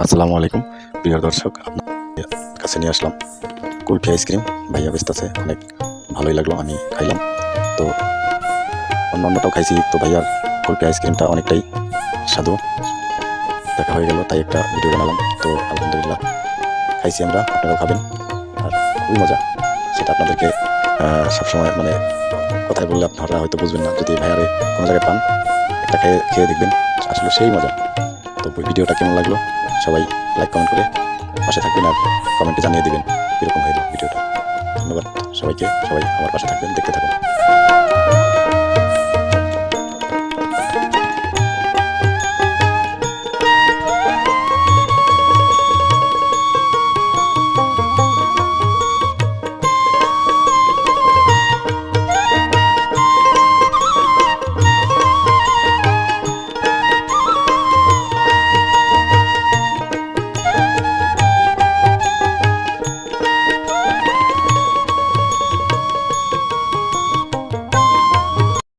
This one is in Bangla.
আসসালামু আলাইকুম প্রিয় দর্শক, আপনার কাছে নিয়ে আসলাম কুলফি আইসক্রিম। ভাইয়া বেচতেছে, অনেক ভালোই লাগলো, আমি খাইলাম। তো অন্যটাও খাইছি, তো ভাইয়ার কুলফি আইসক্রিমটা অনেকটাই স্বাদু দেখা হয়ে গেল, তাই একটা ভিডিও বানালাম। তো আলহামদুলিল্লাহ খাইছি আমরা, আপনারাও খাবেন, আর খুবই মজা। সেটা আপনাদেরকে সবসময় মানে কথায় বললে আপনারা হয়তো বুঝবেন না, যদি ভাইয়ারে কোনো জায়গায় পান একটা খেয়ে খেয়ে দেখবেন, আসলে সেই মজা। তো ভিডিওটা কেমন লাগলো সবাই লাইক কমেন্ট করে পাশে থাকবেন, আর কমেন্টে জানিয়ে দিবেন কীরকম হইল ভিডিওটা। ধন্যবাদ সবাইকে, সবাই আমার পাশে থাকবেন, দেখতে থাকুন।